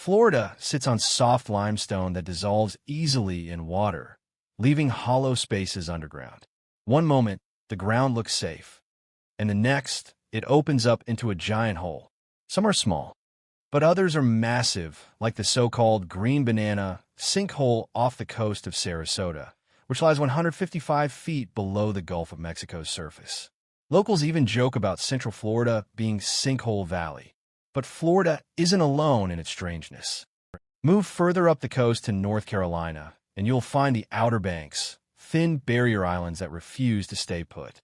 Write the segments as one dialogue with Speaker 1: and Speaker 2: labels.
Speaker 1: Florida sits on soft limestone that dissolves easily in water, leaving hollow spaces underground. One moment, the ground looks safe, and the next, it opens up into a giant hole. Some are small, but others are massive, like the so-called green banana sinkhole off the coast of Sarasota, which lies 155 feet below the Gulf of Mexico's surface. Locals even joke about Central Florida being Sinkhole Valley. But Florida isn't alone in its strangeness. Move further up the coast to North Carolina, and you'll find the Outer Banks, thin barrier islands that refuse to stay put.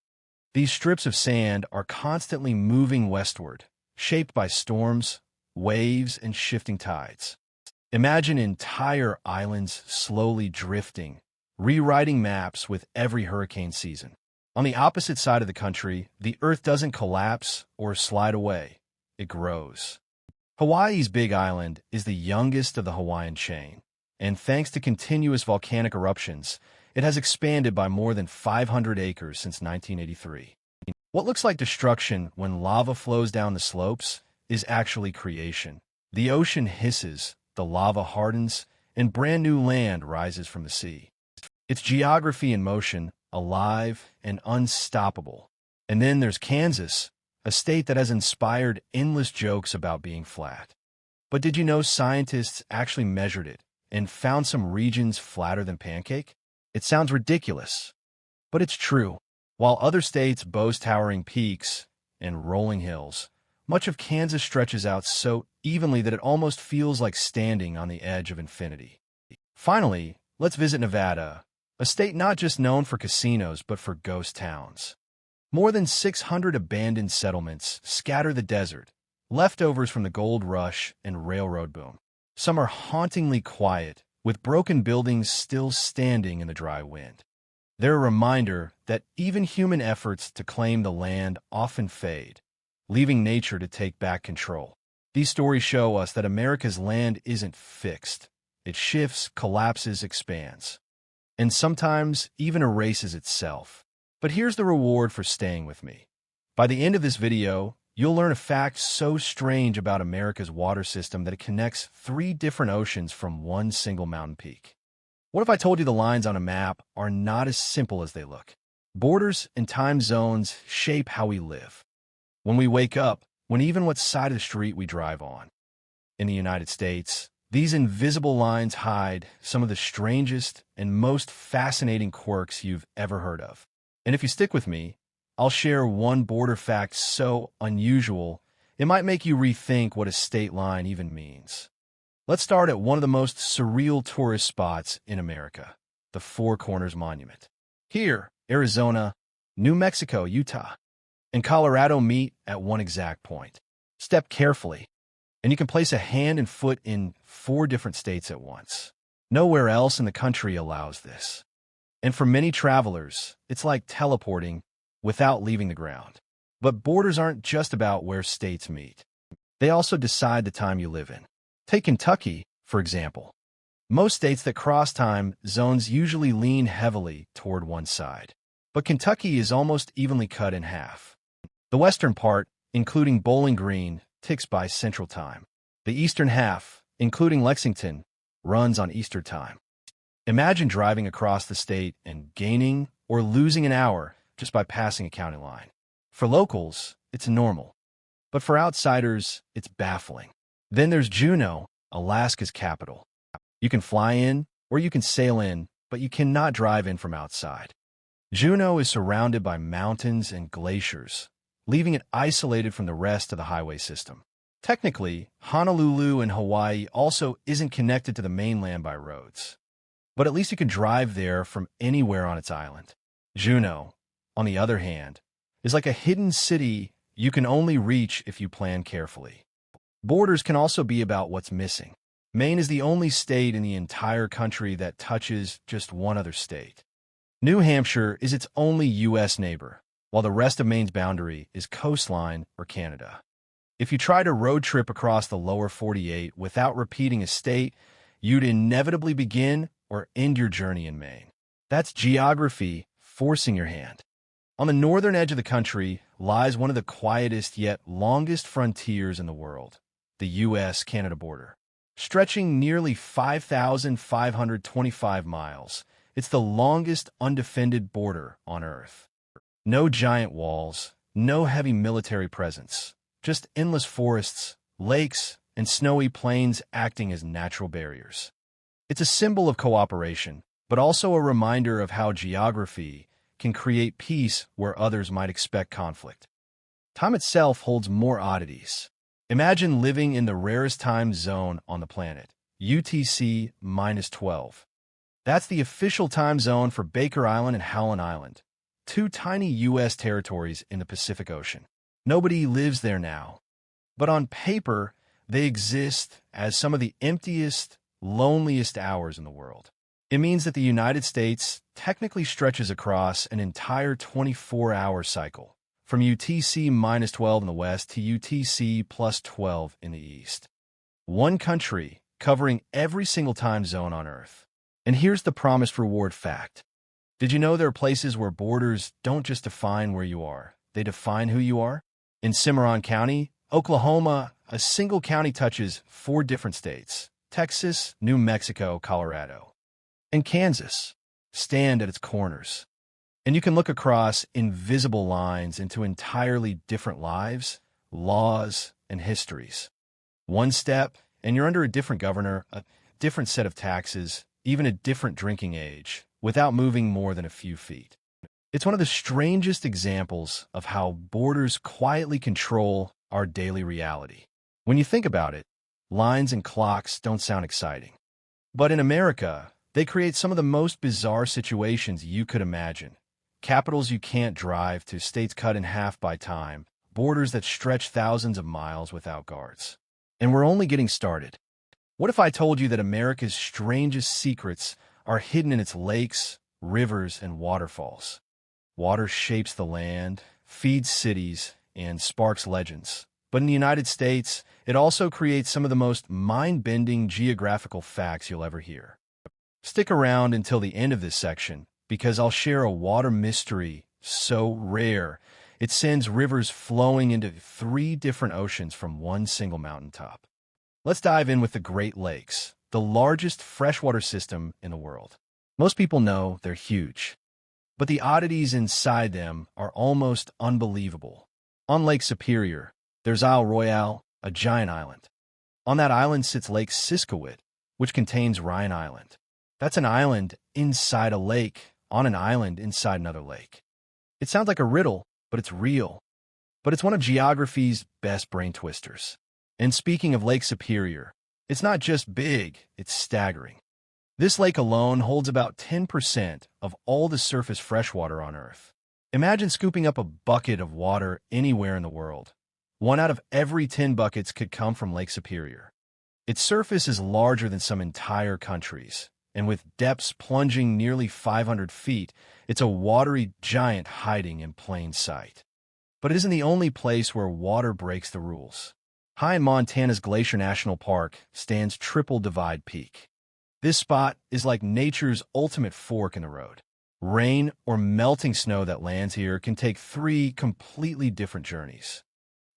Speaker 1: These strips of sand are constantly moving westward, shaped by storms, waves, and shifting tides. Imagine entire islands slowly drifting, rewriting maps with every hurricane season. On the opposite side of the country, the Earth doesn't collapse or slide away. It grows. Hawaii's Big Island is the youngest of the Hawaiian chain, and thanks to continuous volcanic eruptions, it has expanded by more than 500 acres since 1983. What looks like destruction when lava flows down the slopes is actually creation. The ocean hisses, the lava hardens, and brand new land rises from the sea. It's geography in motion, alive and unstoppable. And then there's Kansas, a state that has inspired endless jokes about being flat. But did you know scientists actually measured it and found some regions flatter than pancake? It sounds ridiculous, but it's true. While other states boast towering peaks and rolling hills, much of Kansas stretches out so evenly that it almost feels like standing on the edge of infinity. Finally, let's visit Nevada, a state not just known for casinos but for ghost towns. More than 600 abandoned settlements scatter the desert, leftovers from the gold rush and railroad boom. Some are hauntingly quiet, with broken buildings still standing in the dry wind. They're a reminder that even human efforts to claim the land often fade, leaving nature to take back control. These stories show us that America's land isn't fixed. It shifts, collapses, expands, and sometimes even erases itself. But here's the reward for staying with me. By the end of this video, you'll learn a fact so strange about America's water system that it connects 3 different oceans from one single mountain peak. What if I told you the lines on a map are not as simple as they look? Borders and time zones shape how we live. When we wake up, when even what side of the street we drive on. In the United States, these invisible lines hide some of the strangest and most fascinating quirks you've ever heard of. And if you stick with me, I'll share one border fact so unusual, it might make you rethink what a state line even means. Let's start at one of the most surreal tourist spots in America, the Four Corners Monument. Here, Arizona, New Mexico, Utah, and Colorado meet at one exact point. Step carefully, and you can place a hand and foot in 4 different states at once. Nowhere else in the country allows this. And for many travelers, it's like teleporting without leaving the ground. But borders aren't just about where states meet. They also decide the time you live in. Take Kentucky, for example. Most states that cross time zones usually lean heavily toward one side. But Kentucky is almost evenly cut in half. The western part, including Bowling Green, ticks by Central Time. The eastern half, including Lexington, runs on Eastern Time. Imagine driving across the state and gaining or losing an hour just by passing a county line. For locals, it's normal. But for outsiders, it's baffling. Then there's Juneau, Alaska's capital. You can fly in or you can sail in, but you cannot drive in from outside. Juneau is surrounded by mountains and glaciers, leaving it isolated from the rest of the highway system. Technically, Honolulu in Hawaii also isn't connected to the mainland by roads. But at least you can drive there from anywhere on its island. Juneau, on the other hand, is like a hidden city you can only reach if you plan carefully. Borders can also be about what's missing. Maine is the only state in the entire country that touches just one other state. New Hampshire is its only U.S. neighbor, while the rest of Maine's boundary is coastline or Canada. If you tried a road trip across the lower 48 without repeating a state, you'd inevitably begin or end your journey in Maine. That's geography forcing your hand. On the northern edge of the country lies one of the quietest yet longest frontiers in the world, the U.S.-Canada border. stretching nearly 5,525 miles. It's the longest undefended border on Earth. No giant walls, no heavy military presence, just endless forests, lakes, and snowy plains acting as natural barriers. It's a symbol of cooperation, but also a reminder of how geography can create peace where others might expect conflict. Time itself holds more oddities. Imagine living in the rarest time zone on the planet, UTC-12. That's the official time zone for Baker Island and Howland Island, two tiny U.S. territories in the Pacific Ocean. Nobody lives there now, but on paper, they exist as some of the emptiest, loneliest hours in the world. It means that the United States technically stretches across an entire 24-hour cycle, from UTC-12 in the west to UTC-12 in the east. One country covering every single time zone on Earth. And here's the promised reward fact. Did you know there are places where borders don't just define where you are, they define who you are? In Cimarron County, Oklahoma, a single county touches 4 different states: Texas, New Mexico, Colorado, and Kansas stand at its corners. And you can look across invisible lines into entirely different lives, laws, and histories. One step, and you're under a different governor, a different set of taxes, even a different drinking age, without moving more than a few feet. It's one of the strangest examples of how borders quietly control our daily reality. When you think about it, lines and clocks don't sound exciting. But in America, they create some of the most bizarre situations you could imagine. Capitals you can't drive to, states cut in half by time, borders that stretch thousands of miles without guards. And we're only getting started. What if I told you that America's strangest secrets are hidden in its lakes, rivers, and waterfalls? Water shapes the land, feeds cities, and sparks legends. But in the United States, it also creates some of the most mind-bending geographical facts you'll ever hear. Stick around until the end of this section, because I'll share a water mystery so rare it sends rivers flowing into 3 different oceans from one single mountaintop. Let's dive in with the Great Lakes, the largest freshwater system in the world. Most people know they're huge, but the oddities inside them are almost unbelievable. On Lake Superior, there's Isle Royale, a giant island. On that island sits Lake Siskowit, which contains Ryan Island. That's an island inside a lake, on an island inside another lake. It sounds like a riddle, but it's real. But it's one of geography's best brain twisters. And speaking of Lake Superior, it's not just big, it's staggering. This lake alone holds about 10% of all the surface freshwater on Earth. Imagine scooping up a bucket of water anywhere in the world. 1 out of every 10 buckets could come from Lake Superior. Its surface is larger than some entire countries, and with depths plunging nearly 500 feet, it's a watery giant hiding in plain sight. But it isn't the only place where water breaks the rules. High in Montana's Glacier National Park stands Triple Divide Peak. This spot is like nature's ultimate fork in the road. Rain or melting snow that lands here can take 3 completely different journeys.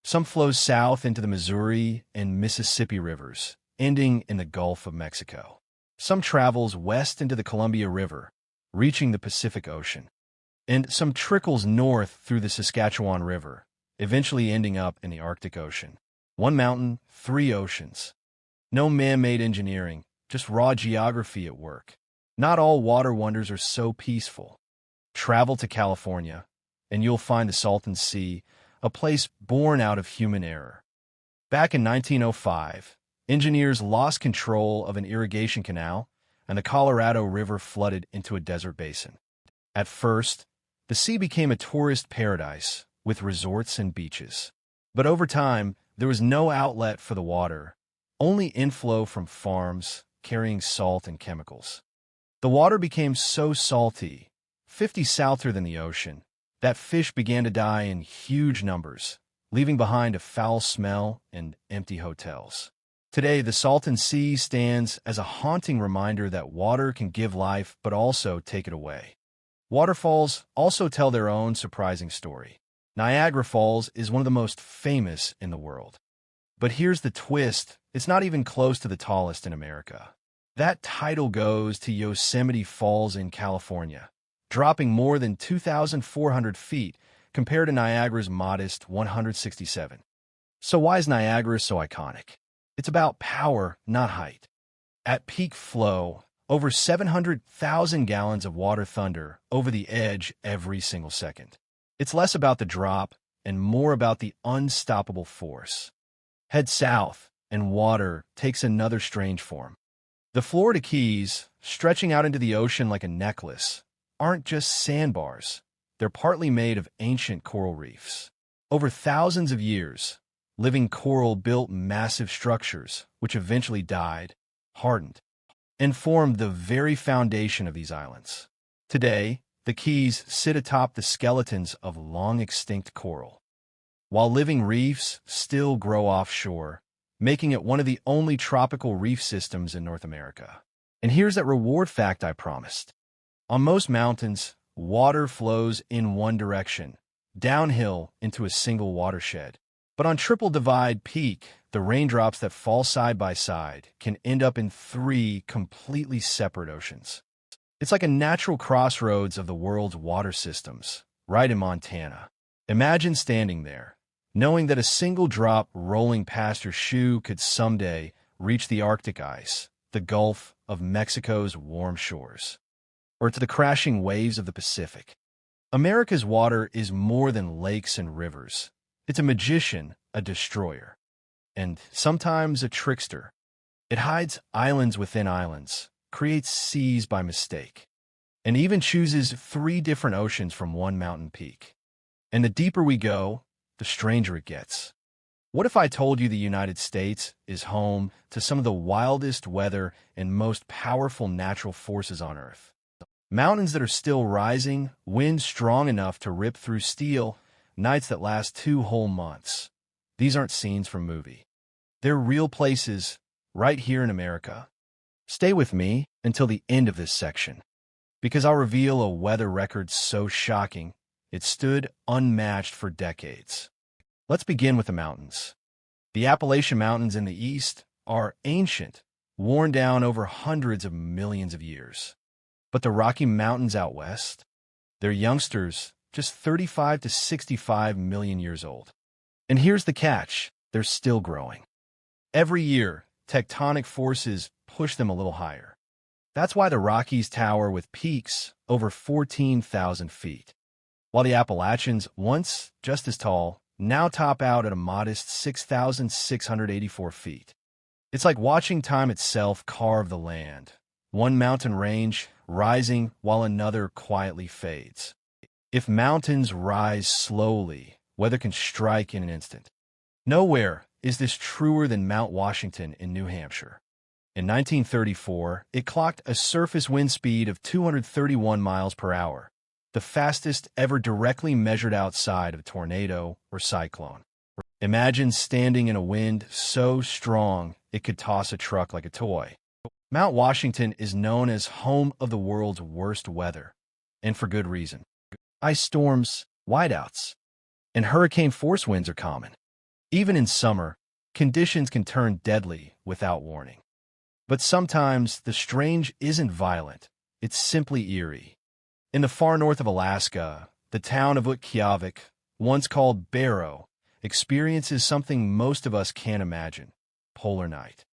Speaker 1: Some flows south into the Missouri and Mississippi rivers, ending in the Gulf of Mexico. Some travels west into the Columbia River, reaching the Pacific Ocean. And some trickles north through the Saskatchewan River, eventually ending up in the Arctic Ocean. 1 mountain, 3 oceans. No man-made engineering, just raw geography at work. Not all water wonders are so peaceful. Travel to California, and you'll find the Salton Sea, a place born out of human error. Back in 1905, engineers lost control of an irrigation canal, and the Colorado River flooded into a desert basin. At first, the sea became a tourist paradise with resorts and beaches. But over time, there was no outlet for the water, only inflow from farms carrying salt and chemicals. The water became so salty, 50 salter than the ocean, that fish began to die in huge numbers, leaving behind a foul smell and empty hotels. Today, the Salton Sea stands as a haunting reminder that water can give life but also take it away. Waterfalls also tell their own surprising story. Niagara Falls is one of the most famous in the world. But here's the twist, it's not even close to the tallest in America. That title goes to Yosemite Falls in California, dropping more than 2,400 feet compared to Niagara's modest 167. So why is Niagara so iconic? It's about power, not height. At peak flow, over 700,000 gallons of water thunder over the edge every single second. It's less about the drop and more about the unstoppable force. Head south, and water takes another strange form. The Florida Keys, stretching out into the ocean like a necklace, aren't just sandbars. They're partly made of ancient coral reefs. Over thousands of years, living coral built massive structures, which eventually died, hardened, and formed the very foundation of these islands. Today, the Keys sit atop the skeletons of long-extinct coral, while living reefs still grow offshore, making it one of the only tropical reef systems in North America. And here's that reward fact I promised. On most mountains, water flows in one direction, downhill into a single watershed. But on Triple Divide Peak, the raindrops that fall side by side can end up in three completely separate oceans. It's like a natural crossroads of the world's water systems, right in Montana. Imagine standing there, knowing that a single drop rolling past your shoe could someday reach the Arctic ice, the Gulf of Mexico's warm shores, or to the crashing waves of the Pacific. America's water is more than lakes and rivers. It's a magician, a destroyer, and sometimes a trickster. It hides islands within islands, creates seas by mistake, and even chooses three different oceans from one mountain peak. And the deeper we go, the stranger it gets. What if I told you the United States is home to some of the wildest weather and most powerful natural forces on Earth? Mountains that are still rising, winds strong enough to rip through steel, nights that last 2 whole months. These aren't scenes from a movie. They're real places right here in America. Stay with me until the end of this section, because I'll reveal a weather record so shocking, it stood unmatched for decades. Let's begin with the mountains. The Appalachian Mountains in the east are ancient, worn down over hundreds of millions of years. But the Rocky Mountains out west, they're youngsters, just 35 to 65 million years old. And here's the catch, they're still growing. Every year, tectonic forces push them a little higher. That's why the Rockies tower with peaks over 14,000 feet, while the Appalachians, once just as tall, now top out at a modest 6,684 feet. It's like watching time itself carve the land, one mountain range rising while another quietly fades. If mountains rise slowly, weather can strike in an instant. Nowhere is this truer than Mount Washington in New Hampshire. In 1934, it clocked a surface wind speed of 231 miles per hour, the fastest ever directly measured outside of a tornado or cyclone. Imagine standing in a wind so strong it could toss a truck like a toy. Mount Washington is known as home of the world's worst weather, and for good reason. Ice storms, whiteouts, and hurricane-force winds are common. Even in summer, conditions can turn deadly without warning. But sometimes the strange isn't violent, it's simply eerie. In the far north of Alaska, the town of Utqiagvik, once called Barrow, experiences something most of us can't imagine: polar night.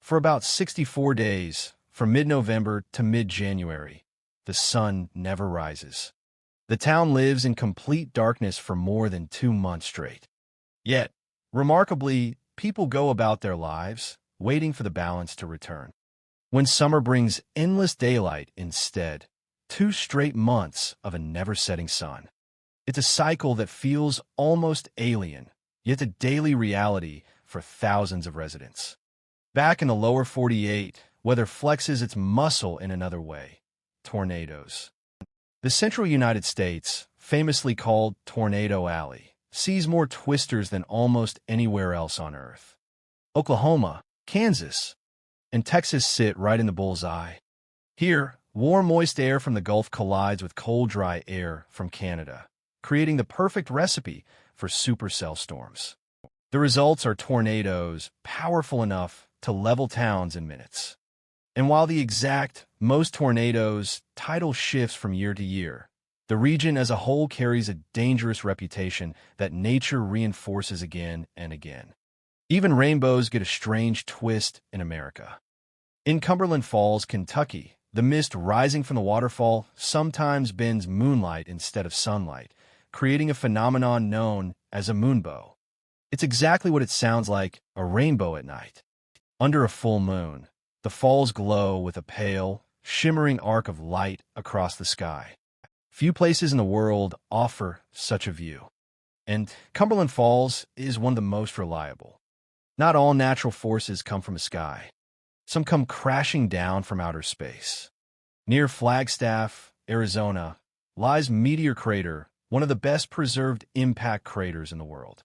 Speaker 1: For about 64 days, from mid-November to mid-January, the sun never rises. The town lives in complete darkness for more than 2 months straight. Yet, remarkably, people go about their lives, waiting for the balance to return. When summer brings endless daylight instead, 2 straight months of a never-setting sun. It's a cycle that feels almost alien, yet a daily reality for thousands of residents. Back in the lower 48, weather flexes its muscle in another way: tornadoes. The central United States, famously called Tornado Alley, sees more twisters than almost anywhere else on Earth. Oklahoma, Kansas, and Texas sit right in the bull's eye. Here, warm, moist air from the Gulf collides with cold, dry air from Canada, creating the perfect recipe for supercell storms. The results are tornadoes powerful enough to level towns in minutes. And while the exact most tornadoes' title shifts from year to year, the region as a whole carries a dangerous reputation that nature reinforces again and again. Even rainbows get a strange twist in America. In Cumberland Falls, Kentucky, the mist rising from the waterfall sometimes bends moonlight instead of sunlight, creating a phenomenon known as a moonbow. It's exactly what it sounds like, a rainbow at night. Under a full moon, the falls glow with a pale, shimmering arc of light across the sky. Few places in the world offer such a view, and Cumberland Falls is one of the most reliable. Not all natural forces come from the sky. Some come crashing down from outer space. Near Flagstaff, Arizona, lies Meteor Crater, one of the best preserved impact craters in the world.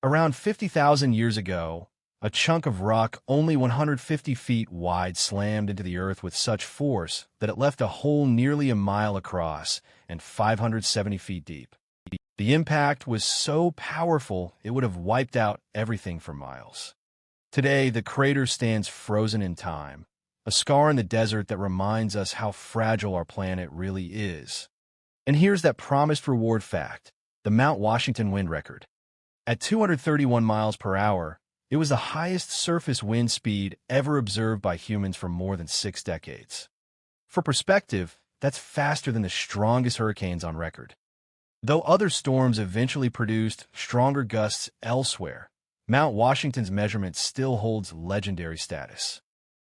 Speaker 1: Around 50,000 years ago, a chunk of rock only 150 feet wide slammed into the earth with such force that it left a hole nearly a mile across and 570 feet deep. The impact was so powerful it would have wiped out everything for miles. Today, the crater stands frozen in time, a scar in the desert that reminds us how fragile our planet really is. And here's that promised reward fact, the Mount Washington wind record. At 231 miles per hour, it was the highest surface wind speed ever observed by humans for more than 6 decades. For perspective, that's faster than the strongest hurricanes on record. Though other storms eventually produced stronger gusts elsewhere, Mount Washington's measurement still holds legendary status.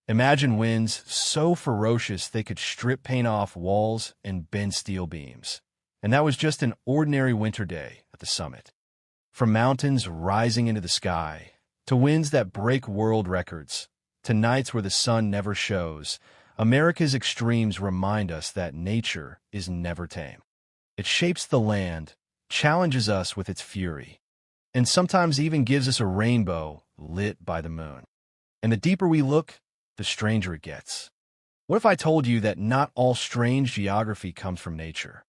Speaker 1: Imagine winds so ferocious they could strip paint off walls and bend steel beams. And that was just an ordinary winter day at the summit. From mountains rising into the sky, to winds that break world records, to nights where the sun never shows, America's extremes remind us that nature is never tame. It shapes the land, challenges us with its fury, and sometimes even gives us a rainbow lit by the moon. And the deeper we look, the stranger it gets. What if I told you that not all strange geography comes from nature?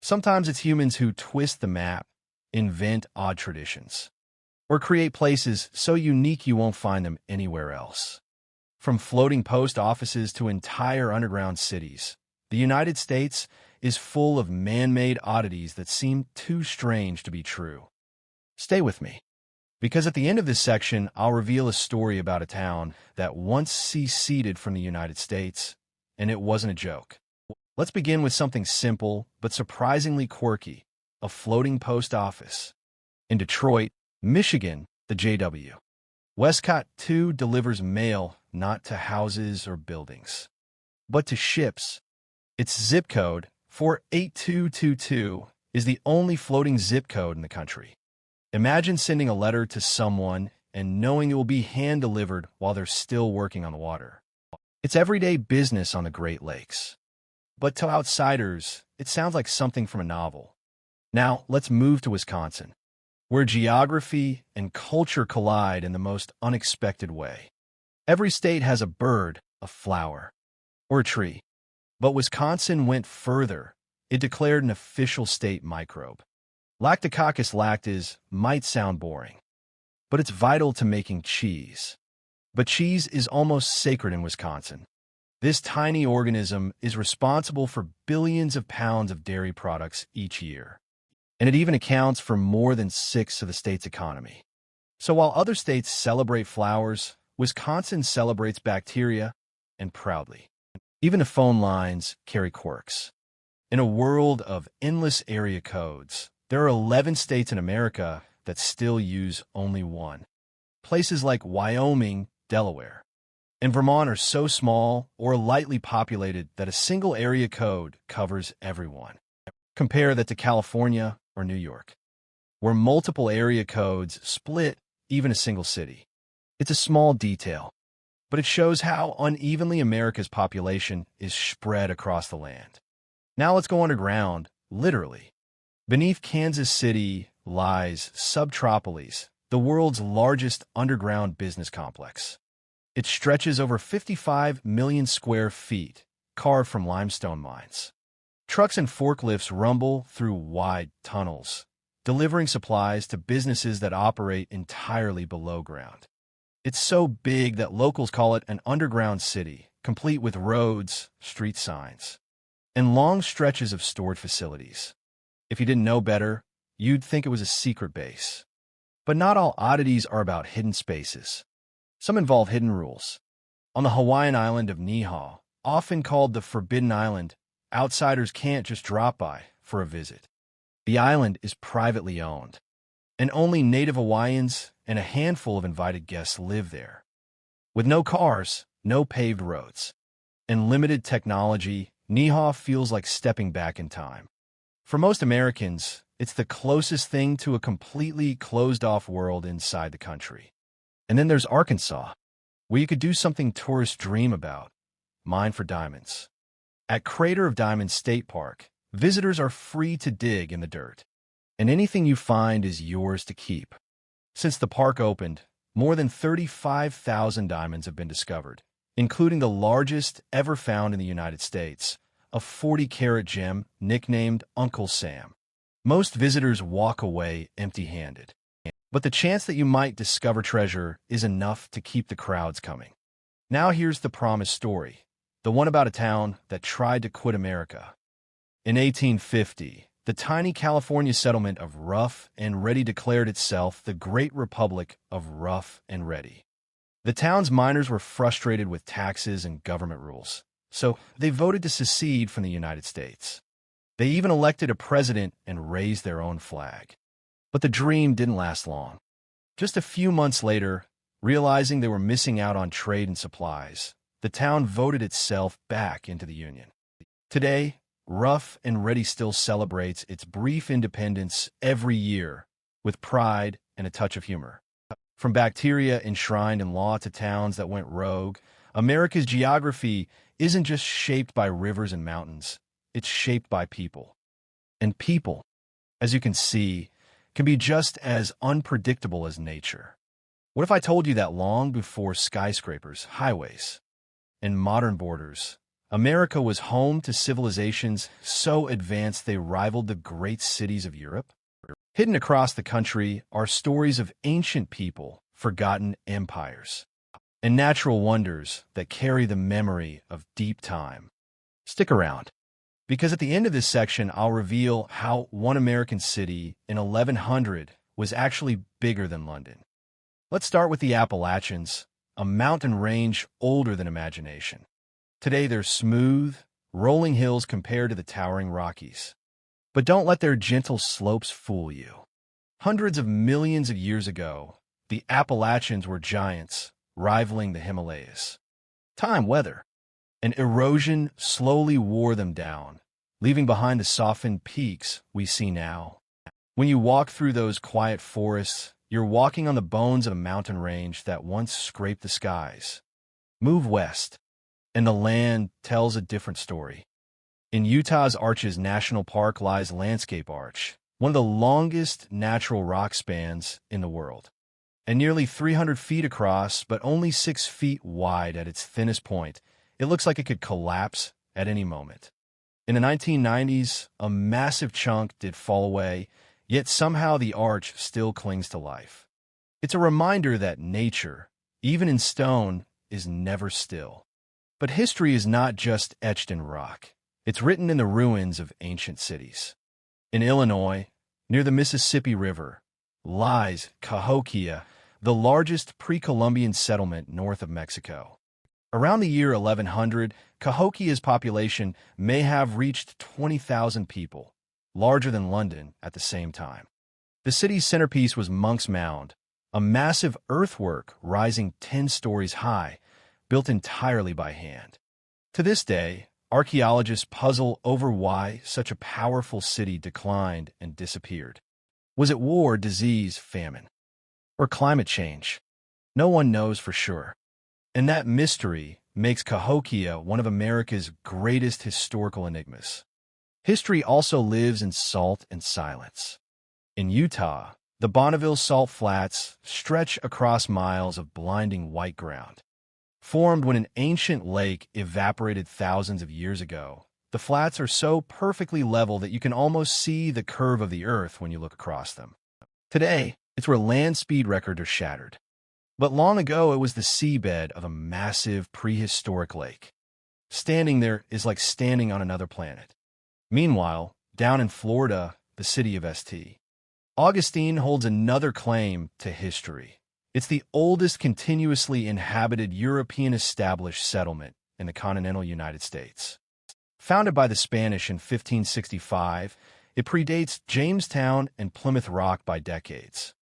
Speaker 1: Sometimes it's humans who twist the map, invent odd traditions, or create places so unique you won't find them anywhere else. From floating post offices to entire underground cities, the United States is full of man-made oddities that seem too strange to be true. Stay with me, because at the end of this section, I'll reveal a story about a town that once seceded from the United States, and it wasn't a joke. Let's begin with something simple but surprisingly quirky, a floating post office. In Detroit, Michigan, the JW. Westcott 2 delivers mail not to houses or buildings, but to ships. Its zip code, 48222, is the only floating zip code in the country. Imagine sending a letter to someone and knowing it will be hand-delivered while they're still working on the water. It's everyday business on the Great Lakes. But to outsiders, it sounds like something from a novel. Now, let's move to Wisconsin, where geography and culture collide in the most unexpected way. Every state has a bird, a flower, or a tree. But Wisconsin went further. It declared an official state microbe. Lactococcus lactis might sound boring, but it's vital to making cheese. But cheese is almost sacred in Wisconsin. This tiny organism is responsible for billions of pounds of dairy products each year, and it even accounts for more than 1/6 of the state's economy. So while other states celebrate flowers, Wisconsin celebrates bacteria, and proudly. Even the phone lines carry quirks. In a world of endless area codes, there are 11 states in America that still use only one. Places like Wyoming, Delaware, and Vermont are so small or lightly populated that a single area code covers everyone. Compare that to California or New York, where multiple area codes split even a single city. It's a small detail, but it shows how unevenly America's population is spread across the land. Now let's go underground, literally. Beneath Kansas City lies Subtropolis, the world's largest underground business complex. It stretches over 55 million square feet, carved from limestone mines. Trucks and forklifts rumble through wide tunnels, delivering supplies to businesses that operate entirely below ground. It's so big that locals call it an underground city, complete with roads, street signs, and long stretches of stored facilities. If you didn't know better, you'd think it was a secret base. But not all oddities are about hidden spaces. Some involve hidden rules. On the Hawaiian island of Niihau, often called the Forbidden Island, outsiders can't just drop by for a visit. The island is privately owned, and only native Hawaiians and a handful of invited guests live there. With no cars, no paved roads, and limited technology, Niihau feels like stepping back in time. For most Americans, it's the closest thing to a completely closed-off world inside the country. And then there's Arkansas, where you could do something tourists dream about, mine for diamonds. At Crater of Diamonds State Park, visitors are free to dig in the dirt, and anything you find is yours to keep. Since the park opened, more than 35,000 diamonds have been discovered, including the largest ever found in the United States, a 40-carat gem nicknamed Uncle Sam. Most visitors walk away empty-handed, but the chance that you might discover treasure is enough to keep the crowds coming. Now here's the promised story, the one about a town that tried to quit America. In 1850, the tiny California settlement of Rough and Ready declared itself the Great Republic of Rough and Ready. The town's miners were frustrated with taxes and government rules, so they voted to secede from the United States. They even elected a president and raised their own flag. But the dream didn't last long. Just a few months later, realizing they were missing out on trade and supplies, the town voted itself back into the Union. Today, Rough and Ready still celebrates its brief independence every year with pride and a touch of humor. From bacteria enshrined in law to towns that went rogue, America's geography isn't just shaped by rivers and mountains, it's shaped by people. And people, as you can see, can be just as unpredictable as nature. What if I told you that long before skyscrapers, highways, and modern borders, America was home to civilizations so advanced they rivaled the great cities of Europe? Hidden across the country are stories of ancient people, forgotten empires, and natural wonders that carry the memory of deep time. Stick around, because at the end of this section, I'll reveal how one American city in 1100 was actually bigger than London. Let's start with the Appalachians, a mountain range older than imagination. Today, they're smooth, rolling hills compared to the towering Rockies. But don't let their gentle slopes fool you. Hundreds of millions of years ago, the Appalachians were giants, rivaling the Himalayas. Time, weather, and erosion slowly wore them down, leaving behind the softened peaks we see now. When you walk through those quiet forests, you're walking on the bones of a mountain range that once scraped the skies. Move west, and the land tells a different story. In Utah's Arches National Park lies Landscape Arch, one of the longest natural rock spans in the world, and nearly 300 feet across, but only 6 feet wide at its thinnest point. It looks like it could collapse at any moment. In the 1990s, a massive chunk did fall away, yet somehow the arch still clings to life. It's a reminder that nature, even in stone, is never still. But history is not just etched in rock. It's written in the ruins of ancient cities. In Illinois, near the Mississippi River, lies Cahokia, the largest pre-Columbian settlement north of Mexico. Around the year 1100, Cahokia's population may have reached 20,000 people, larger than London at the same time. The city's centerpiece was Monk's Mound, a massive earthwork rising 10 stories high, built entirely by hand. To this day, archaeologists puzzle over why such a powerful city declined and disappeared. Was it war, disease, famine, or climate change? No one knows for sure. And that mystery makes Cahokia one of America's greatest historical enigmas. History also lives in salt and silence. In Utah, the Bonneville Salt Flats stretch across miles of blinding white ground. Formed when an ancient lake evaporated thousands of years ago, The flats are so perfectly level that you can almost see the curve of the Earth when you look across them. Today, it's where land speed records are shattered. But long ago, it was the seabed of a massive prehistoric lake. Standing there is like standing on another planet. Meanwhile, down in Florida, the city of St. Augustine holds another claim to history. It's the oldest continuously inhabited European established settlement in the continental United States. Founded by the Spanish in 1565, it predates Jamestown and Plymouth Rock by decades.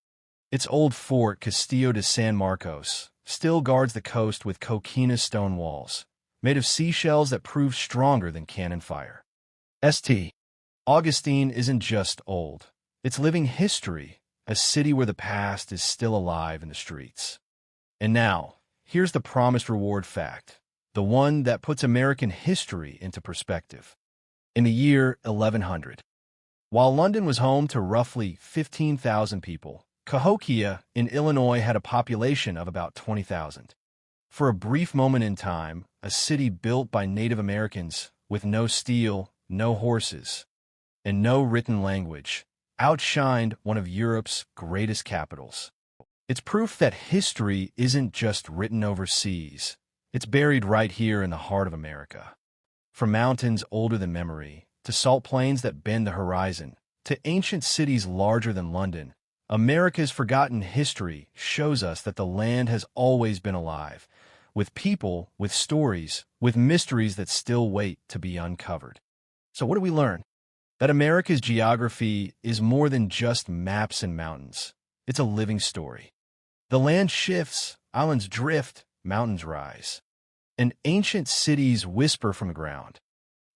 Speaker 1: Its old fort, Castillo de San Marcos, still guards the coast with coquina stone walls, made of seashells that prove stronger than cannon fire. St. Augustine isn't just old. It's living history, a city where the past is still alive in the streets. And now, here's the promised reward fact, the one that puts American history into perspective. In the year 1100, while London was home to roughly 15,000 people, Cahokia in Illinois had a population of about 20,000. For a brief moment in time, a city built by Native Americans with no steel, no horses, and no written language, outshined one of Europe's greatest capitals. It's proof that history isn't just written overseas. It's buried right here in the heart of America. From mountains older than memory, to salt plains that bend the horizon, to ancient cities larger than London, America's forgotten history shows us that the land has always been alive, with people, with stories, with mysteries that still wait to be uncovered. So what do we learn? That America's geography is more than just maps and mountains. It's a living story. The land shifts, islands drift, mountains rise. And ancient cities whisper from the ground.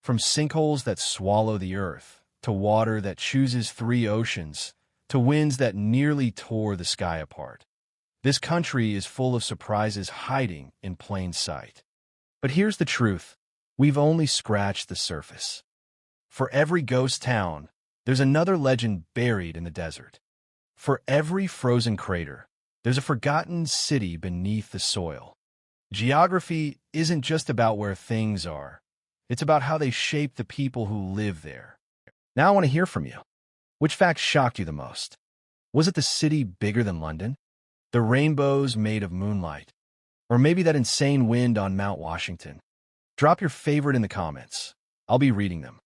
Speaker 1: From sinkholes that swallow the earth, to water that chooses three oceans, to winds that nearly tore the sky apart. This country is full of surprises hiding in plain sight. But here's the truth. We've only scratched the surface. For every ghost town, there's another legend buried in the desert. For every frozen crater, there's a forgotten city beneath the soil. Geography isn't just about where things are. It's about how they shape the people who live there. Now I want to hear from you. Which fact shocked you the most? Was it the city bigger than London? The rainbows made of moonlight? Or maybe that insane wind on Mount Washington? Drop your favorite in the comments. I'll be reading them.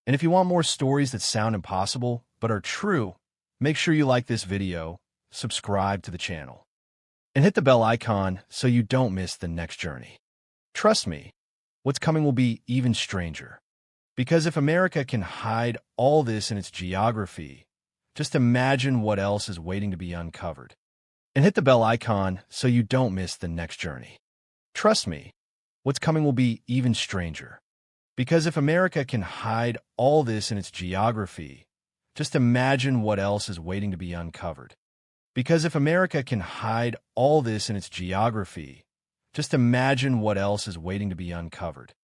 Speaker 1: And if you want more stories that sound impossible but are true, make sure you like this video, subscribe to the channel, and hit the bell icon so you don't miss the next journey. Trust me, what's coming will be even stranger. Because if America can hide all this in its geography, just imagine what else is waiting to be uncovered. And hit the bell icon so you don't miss the next journey. Trust me, what's coming will be even stranger. Because if America can hide all this in its geography, just imagine what else is waiting to be uncovered. Because if America can hide all this in its geography, just imagine what else is waiting to be uncovered.